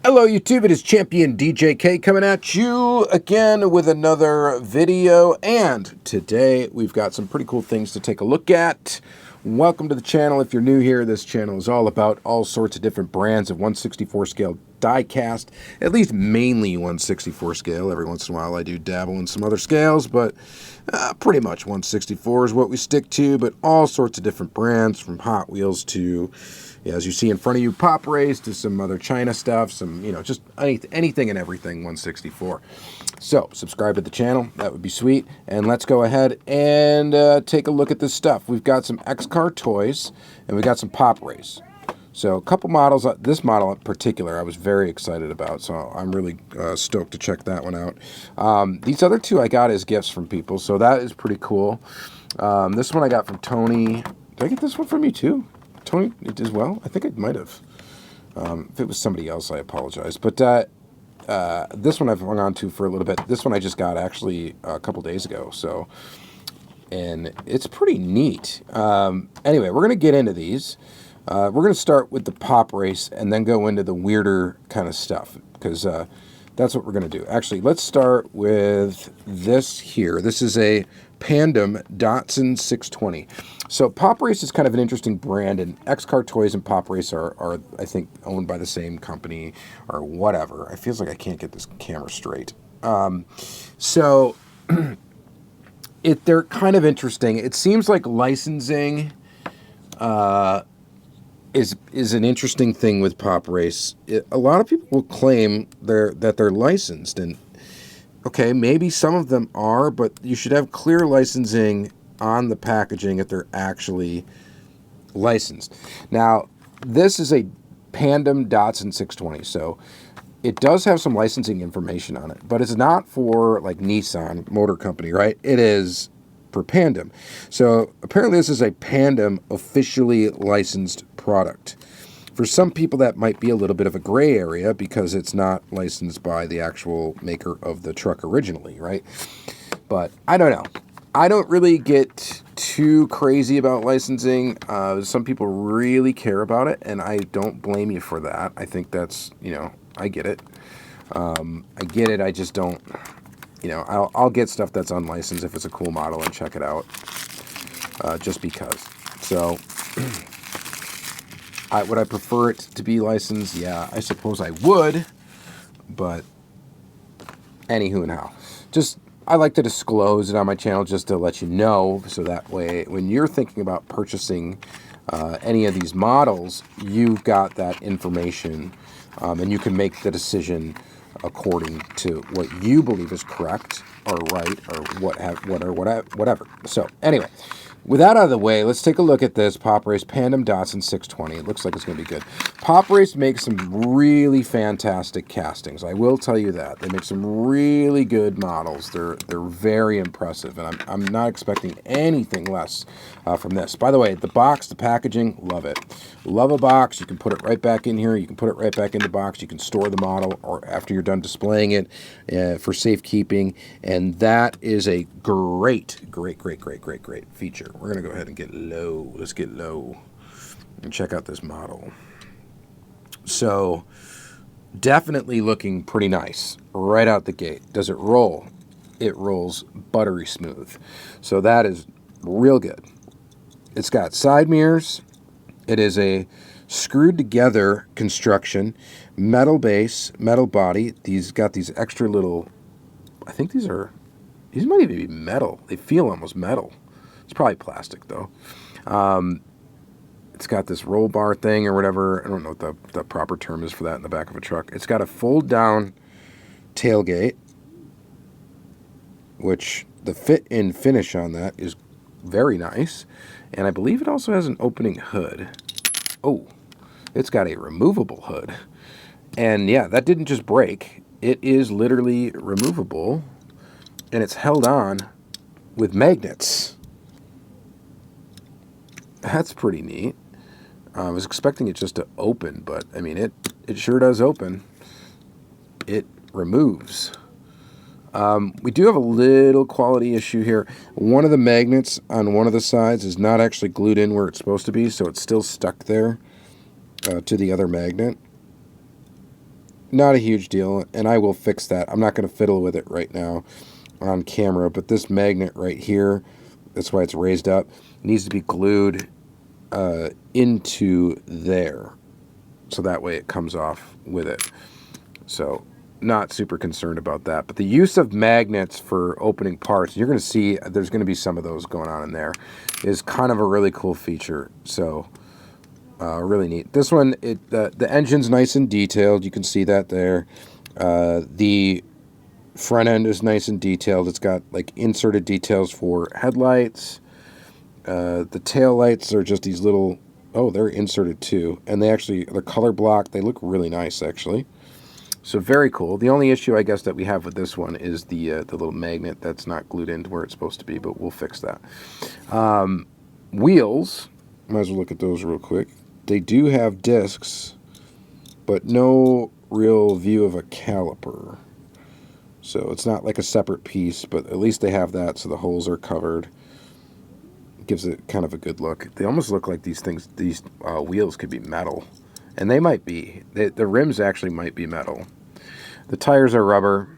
Hello YouTube, it is Championdjk coming at you again with another video, and today we've got some pretty cool things to take a look at. Welcome to the channel. If you're new here, this channel is all about all sorts of different brands of 1/64 scale diecast, at least mainly 1/64 scale. Every once in a while I do dabble in some other scales, but pretty much 1/64 is what we stick to, but all sorts of different brands from Hot Wheels to, as you see in front of you, Pop Race to some other China stuff, some, just anything and everything 1/64. So subscribe to the channel, that would be sweet, and let's go ahead and take a look at this stuff. We've got some Xcart Toys, and we got some Pop Race. So a couple models, this model in particular I was very excited about, so I'm really stoked to check that one out. These other two I got as gifts from people, so that is pretty cool. This one I got from Tony. Did I get this one from you too? Tony as well? I think I might have. If it was somebody else, I apologize. But this one I've hung on to for a little bit. This one I just got actually a couple days ago, so, and it's pretty neat. Anyway, we're going to get into these. We're going to start with the Pop Race and then go into the weirder kind of stuff, because that's what we're going to do. Actually, let's start with this here. This is a Pandem Datsun 620. So Pop Race is kind of an interesting brand, and Xcart Toys and Pop Race are I think, owned by the same company or whatever. It feels like I can't get this camera straight. So they're kind of interesting. It seems like licensing is an interesting thing with Pop Race. A lot of people will claim that they're licensed, and okay, maybe some of them are, but you should have clear licensing on the packaging if they're actually licensed. Now, this is a Pandem Datsun 620, so it does have some licensing information on it, but it's not for like Nissan Motor Company, right? It is for Pandem. So apparently this is a Pandem officially licensed product. For some people that might be a little bit of a gray area because it's not licensed by the actual maker of the truck originally, right? But I don't know. I don't really get too crazy about licensing. Some people really care about it, and I don't blame you for that. I think that's, I get it. I get it. I just don't, I'll get stuff that's unlicensed if it's a cool model and check it out, just because. So, would I prefer it to be licensed? Yeah, I suppose I would, but anywho and how. I like to disclose it on my channel just to let you know, so that way when you're thinking about purchasing any of these models, you've got that information, and you can make the decision according to what you believe is correct or right or whatever. So anyway, with that out of the way, let's take a look at this Pop Race Pandem Datsun 620. It looks like it's going to be good. Pop Race makes some really fantastic castings. I will tell you that. They make some really good models. They're very impressive, and I'm not expecting anything less from this. By the way, the box, the packaging, love it. Love a box. You can put it right back in here. You can put it right back in the box. You can store the model or after you're done displaying it for safekeeping, and that is a great feature. We're going to go ahead and get low. Let's get low and check out this model. So, definitely looking pretty nice right out the gate. Does it roll? It rolls buttery smooth. So that is real good. It's got side mirrors. It is a screwed together construction, metal base, metal body. These got these extra little, I think these might even be metal. They feel almost metal. It's probably plastic though. It's got this roll bar thing or whatever. I don't know what the proper term is for that in the back of a truck. It's got a fold down tailgate, which the fit and finish on that is very nice. And I believe it also has an opening hood. Oh, it's got a removable hood. And yeah, that didn't just break. It is literally removable, and it's held on with magnets. That's pretty neat. I was expecting it just to open, but I mean, it sure does open. It removes. We do have a little quality issue here. One of the magnets on one of the sides is not actually glued in where it's supposed to be, so it's still stuck there to the other magnet. not a huge deal, and I will fix that. I'm not going to fiddle with it right now on camera, but this magnet right here, that's why it's raised up, needs to be glued into there, so that way it comes off with it. So not super concerned about that. But the use of magnets for opening parts, you're going to see there's going to be some of those going on in there, is kind of a really cool feature. So really neat. This one, the engine's nice and detailed. You can see that there. The front end is nice and detailed. It's got like inserted details for headlights. The tail lights are just these little, oh, they're inserted too. And they're color blocked. They look really nice, actually. So very cool. The only issue, I guess, that we have with this one is the little magnet that's not glued into where it's supposed to be, but we'll fix that. Wheels, might as well look at those real quick. They do have discs, but no real view of a caliper. So it's not like a separate piece, but at least they have that, so the holes are covered. Gives it kind of a good look. They almost look like these wheels could be metal. And they might be. The rims actually might be metal. The tires are rubber.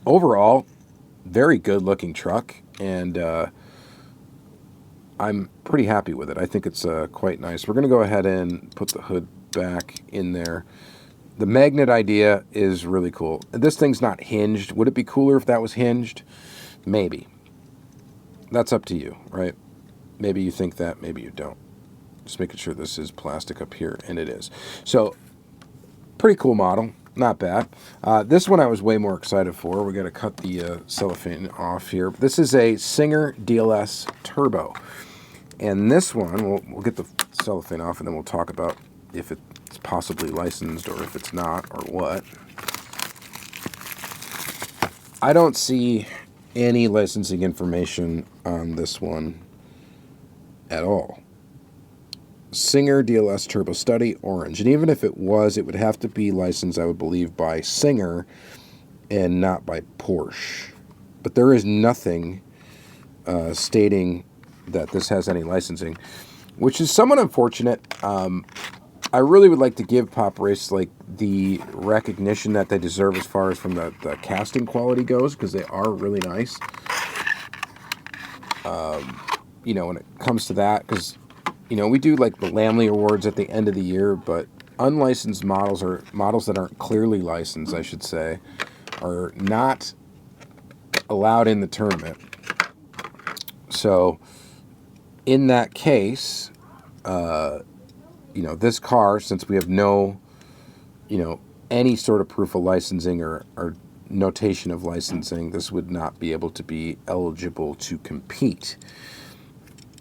Overall, very good looking truck, and I'm pretty happy with it. I think it's quite nice. We're going to go ahead and put the hood back in there. The magnet idea is really cool. This thing's not hinged. Would it be cooler if that was hinged? Maybe. That's up to you, right? Maybe you think that, maybe you don't. Just making sure this is plastic up here, and it is. So, pretty cool model. Not bad. This one I was way more excited for. We're going to cut the cellophane off here. This is a Singer DLS Turbo. And this one, we'll get the cellophane off, and then we'll talk about if it's possibly licensed or if it's not or what. I don't see any licensing information on this one at all. Singer DLS Turbo Study Orange. And even if it was, it would have to be licensed, I would believe, by Singer and not by Porsche. But there is nothing stating that this has any licensing, which is somewhat unfortunate. I really would like to give Pop Race like the recognition that they deserve as far as from the casting quality goes, because they are really nice. You know, when it comes to that, because you know, we do like the Lamley Awards at the end of the year, but unlicensed models, or models that aren't clearly licensed, I should say, are not allowed in the tournament. So, in that case, you know, this car, since we have no, you know, any sort of proof of licensing or notation of licensing, this would not be able to be eligible to compete.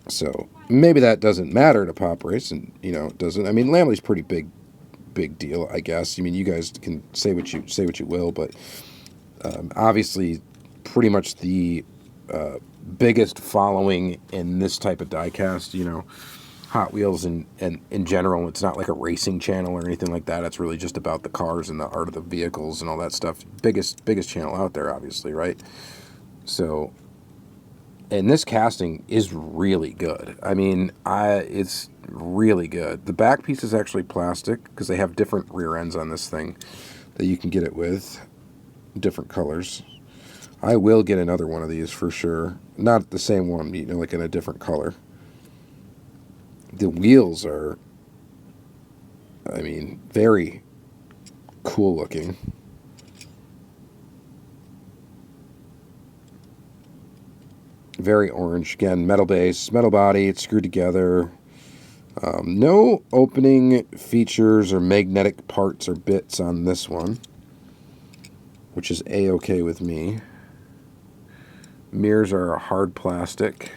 So maybe that doesn't matter to Pop Race, and you know, it doesn't. I mean, Lamley's pretty big deal, I guess. I mean, you guys can say what you will, but obviously, pretty much the biggest following in this type of diecast. You know, Hot Wheels and in general, it's not like a racing channel or anything like that. It's really just about the cars and the art of the vehicles and all that stuff. Biggest channel out there, obviously, right? So. And this casting is really good. I mean, it's really good. The back piece is actually plastic because they have different rear ends on this thing that you can get it with, different colors. I will get another one of these for sure. Not the same one, you know, like in a different color. The wheels are, I mean, very cool looking. Very orange. Again, metal base, metal body, it's screwed together. No opening features or magnetic parts or bits on this one, which is A-okay with me. Mirrors are a hard plastic.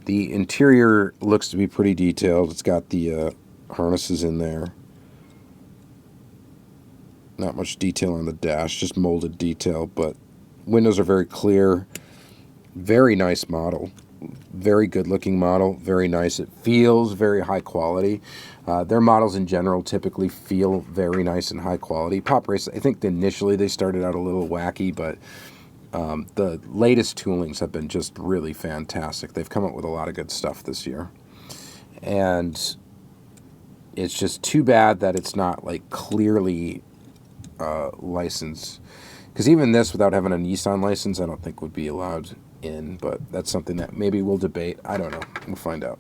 The interior looks to be pretty detailed. It's got the harnesses in there. Not much detail on the dash, just molded detail, but windows are very clear. Very nice model. Very good looking model. Very nice. It feels very high quality. Their models in general typically feel very nice and high quality. Pop Race, I think initially they started out a little wacky, but the latest toolings have been just really fantastic. They've come up with a lot of good stuff this year. And It's just too bad that it's not like clearly licensed. Because even this, without having a Nissan license, I don't think would be allowed in. But that's something that maybe we'll debate. I don't know. We'll find out.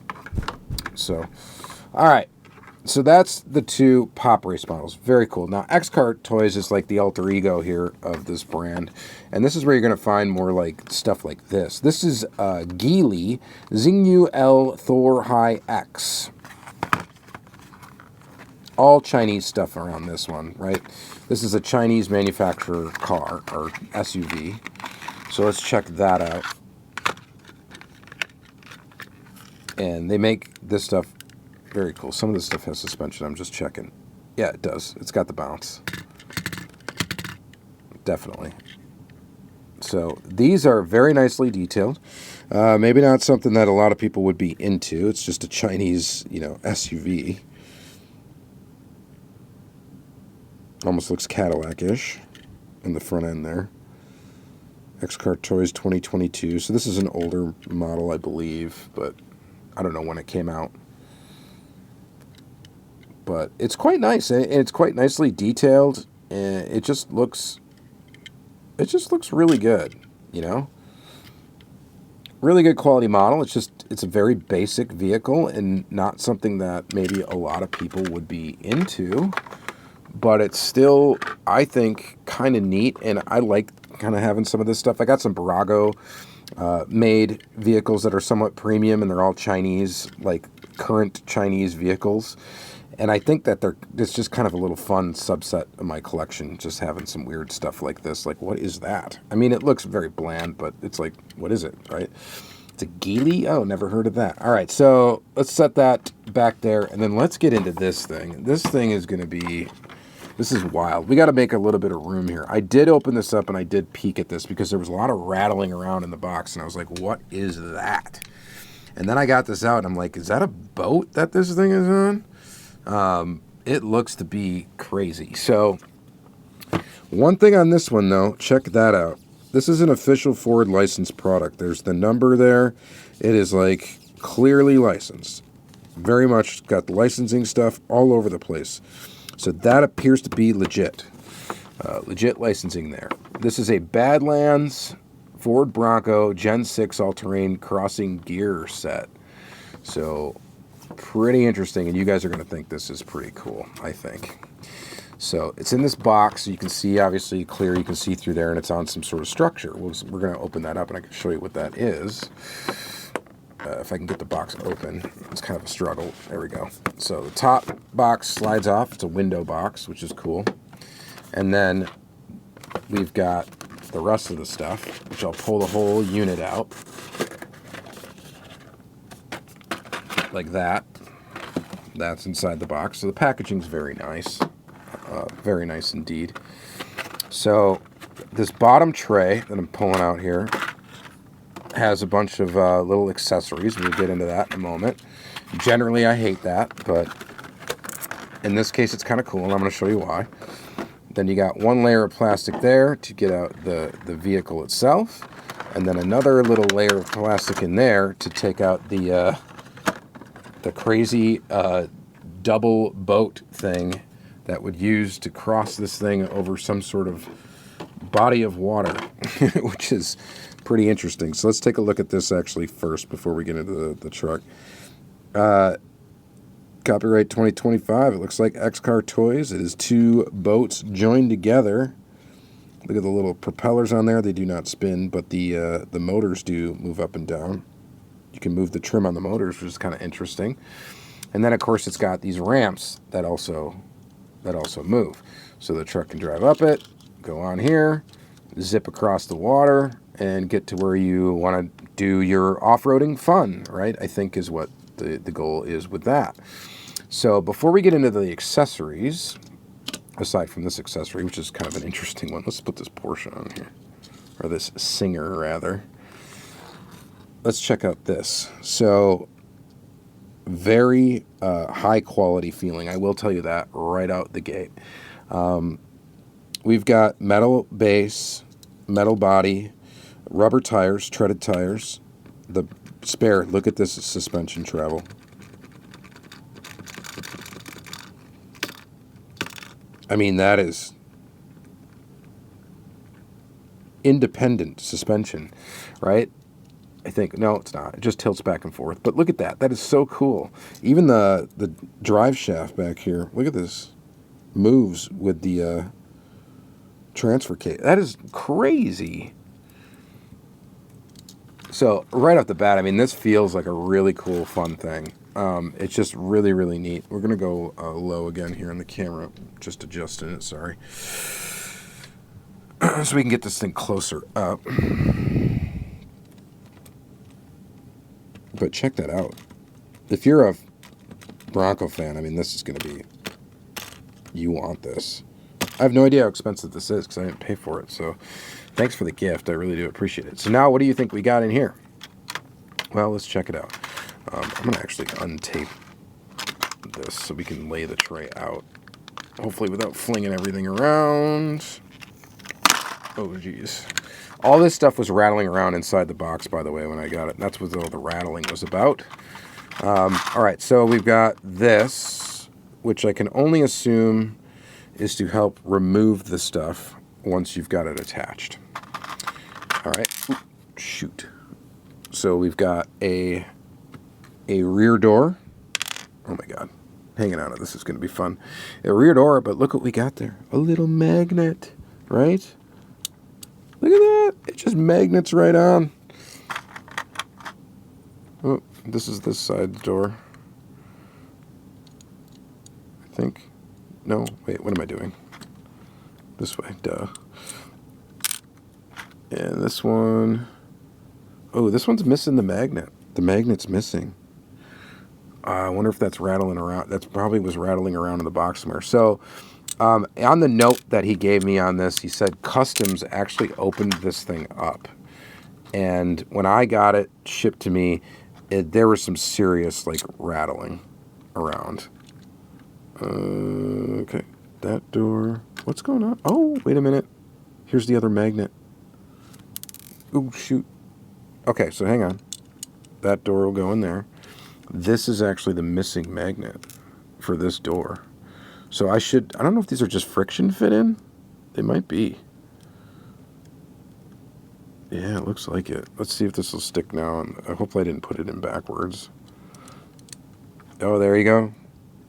So, all right. So that's the two Pop Race models. Very cool. Now, Xcart Toys is like the alter ego here of this brand. And this is where you're going to find more like stuff like this. This is Geely Xingyu L Thor High X. All Chinese stuff around this one, right? This is a Chinese manufacturer car, or SUV. So let's check that out. And they make this stuff very cool. Some of this stuff has suspension. I'm just checking. Yeah, it does. It's got the bounce. Definitely. So these are very nicely detailed. Maybe not something that a lot of people would be into. It's just a Chinese, SUV. Almost looks Cadillac-ish in the front end there. Xcart Toys 2022. So this is an older model, I believe, but I don't know when it came out. But it's quite nice. It's quite nicely detailed. And it just looks really good, Really good quality model. It's a very basic vehicle and not something that maybe a lot of people would be into. But it's still, I think, kind of neat, and I like kind of having some of this stuff. I got some Bronco made vehicles that are somewhat premium, and they're all Chinese, like current Chinese vehicles. And I think that it's just kind of a little fun subset of my collection, just having some weird stuff like this. Like, what is that? I mean, it looks very bland, but it's like, what is it, right? It's a Geely? Oh, never heard of that. All right, so let's set that back there, and then let's get into this thing. This thing is going to be... This is wild. We got to make a little bit of room here. I did open this up and I did peek at this because there was a lot of rattling around in the box, and I was like, what is that? And then I got this out and I'm like, is that a boat that this thing is on? It looks to be crazy. So one thing on this one though, check that out. This is an official Ford licensed product. There's the number there. It is like clearly licensed. Very much got the licensing stuff all over the place. So that appears to be legit. Legit licensing there. This is a Badlands Ford Bronco Gen 6 all-terrain crossing gear set. So pretty interesting, and you guys are going to think this is pretty cool, I think. So it's in this box, so you can see, obviously, clear, you can see through there, and it's on some sort of structure. We're going to open that up, and I can show you what that is. If I can get the box open, it's kind of a struggle. There we go. So the top box slides off. It's a window box, which is cool. And then we've got the rest of the stuff, which I'll pull the whole unit out. Like that. That's inside the box. So the packaging's very nice. Very nice indeed. So this bottom tray that I'm pulling out here has a bunch of little accessories. We'll get into that in a moment. Generally, I hate that, but in this case, it's kind of cool, and I'm going to show you why. Then you got one layer of plastic there to get out the vehicle itself, and then another little layer of plastic in there to take out the crazy double boat thing that would use to cross this thing over some sort of body of water, which is pretty interesting. So let's take a look at this actually first before we get into the truck. Copyright 2025. It looks like Xcart Toys. It is two boats joined together. Look at the little propellers on there. They do not spin, but the motors do move up and down. You can move the trim on the motors, which is kind of interesting. And then, of course, it's got these ramps that also move. So the truck can drive up it, go on here, zip across the water, and get to where you want to do your off-roading fun, right? I think is what the goal is with that. So before we get into the accessories, aside from this accessory, which is kind of an interesting one, let's put this Porsche on here, or this Singer rather. Let's check out this. So very high quality feeling, I will tell you that right out the gate. We've got metal base, metal body, rubber tires, treaded tires. The spare, look at this suspension travel. I mean, that is independent suspension, right? I think. No, it's not. It just tilts back and forth. But look at that. That is so cool. Even the drive shaft back here, look at this. Moves with the transfer case. That is crazy. So right off the bat, I mean, this feels like a really cool, fun thing. It's just really, really neat. We're going to go low again here on the camera. Just adjusting it, sorry. So we can get this thing closer up. But check that out. If you're a Bronco fan, I mean, this is going to be... You want this. I have no idea how expensive this is because I didn't pay for it. So thanks for the gift. I really do appreciate it. So now what do you think we got in here? Well, let's check it out. I'm going to actually untape this so we can lay the tray out. Hopefully without flinging everything around. Oh, geez. All this stuff was rattling around inside the box, by the way, when I got it. That's what all the rattling was about. All right, so we've got this, which I can only assume is to help remove the stuff once you've got it attached. All right. Ooh, shoot. So we've got a rear door. Oh, my God. Hanging on to this is going to be fun. A rear door, but look what we got there. A little magnet, right? Look at that. It just magnets right on. Oh, this is this side door. I think. No, wait, what am I doing? This way, duh. And this one. Oh, this one's missing the magnet. The magnet's missing. I wonder if that's rattling around. That's probably was rattling around in the box somewhere. So, on the note that he gave me on this, he said Customs actually opened this thing up. And when I got it shipped to me, there was some serious, like, rattling around. Okay, that door. What's going on? Oh, wait a minute. Here's the other magnet. Oh, shoot. Okay, so hang on. That door will go in there. This is actually the missing magnet for this door. So I don't know if these are just friction fit in. They might be. Yeah, it looks like it. Let's see if this will stick now. And hopefully I didn't put it in backwards. Oh, there you go.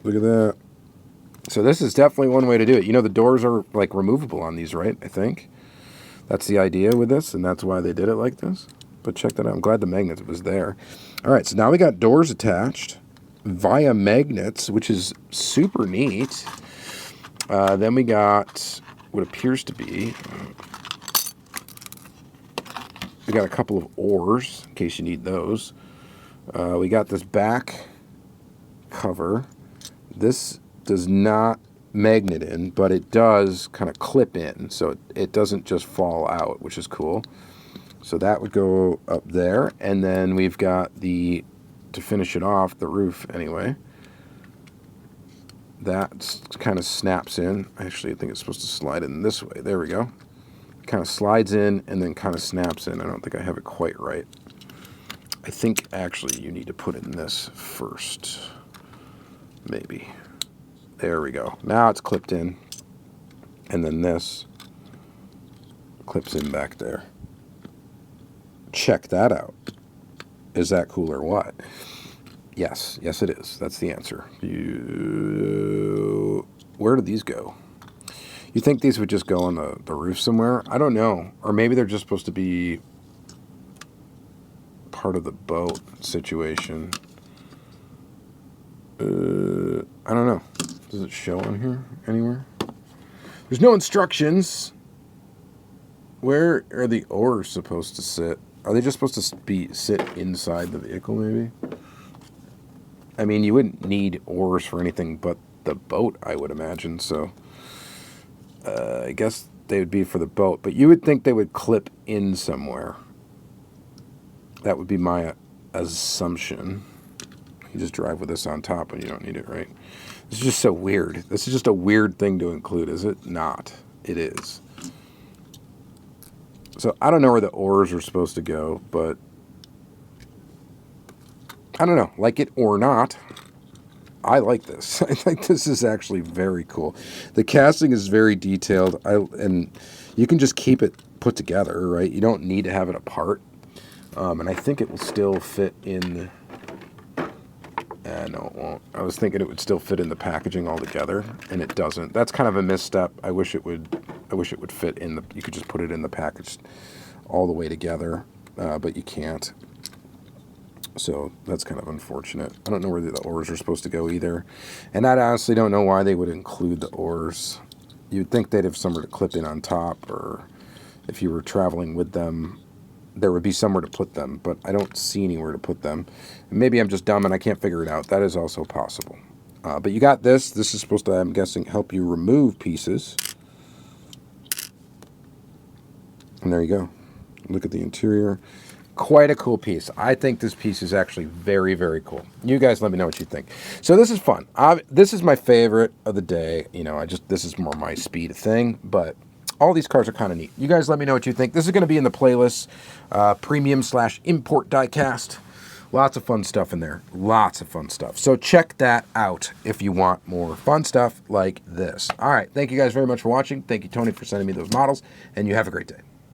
Look at that. So this is definitely one way to do it. You know, the doors are like removable on these, right? I think. That's the idea with this, and that's why they did it like this. But check that out. I'm glad the magnet was there. All right, so now we got doors attached via magnets, which is super neat. Then we got what appears to be... We got a couple of oars, in case you need those. We got this back cover. This does not magnet in, but it does kind of clip in, so it doesn't just fall out, which is cool. So that would go up there, and then we've got to finish it off, the roof anyway. That kind of snaps in. Actually, I think it's supposed to slide in this way. There we go. Kind of slides in and then kind of snaps in. I don't think I have it quite right. I think actually you need to put in this first. Maybe. There we go. Now it's clipped in. And then this clips in back there. Check that out. Is that cool or what? Yes. Yes, it is. That's the answer. Where do these go? You think these would just go on the roof somewhere? I don't know. Or maybe they're just supposed to be part of the boat situation. I don't know. Does it show on here anywhere? There's no instructions. Where are the oars supposed to sit? Are they just supposed to sit inside the vehicle, maybe? I mean, you wouldn't need oars for anything but the boat, I would imagine, so... I guess they would be for the boat, but you would think they would clip in somewhere. That would be my assumption. You just drive with this on top when you don't need it, right? This is just so weird. This is just a weird thing to include, is it? Not. It is. So I don't know where the oars are supposed to go, but I don't know. Like it or not, I like this. I think this is actually very cool. The casting is very detailed, and you can just keep it put together, right? You don't need to have it apart. And I think it will still fit in. No, it won't. I was thinking it would still fit in the packaging all together, and it doesn't. That's kind of a misstep. I wish it would fit in the. You could just put it in the package all the way together, but you can't. So that's kind of unfortunate. I don't know where the oars are supposed to go either, and I honestly don't know why they would include the oars. You'd think they'd have somewhere to clip in on top, or if you were traveling with them, there would be somewhere to put them, but I don't see anywhere to put them. Maybe I'm just dumb and I can't figure it out. That is also possible. But you got this. This is supposed to, I'm guessing, help you remove pieces. And there you go. Look at the interior. Quite a cool piece. I think this piece is actually very, very cool. You guys let me know what you think. So this is fun. This is my favorite of the day. You know, this is more my speed thing, but all these cars are kind of neat. You guys let me know what you think. This is going to be in the playlist, premium/import diecast. Lots of fun stuff in there. Lots of fun stuff. So check that out if you want more fun stuff like this. All right. Thank you guys very much for watching. Thank you, Tony, for sending me those models, and you have a great day.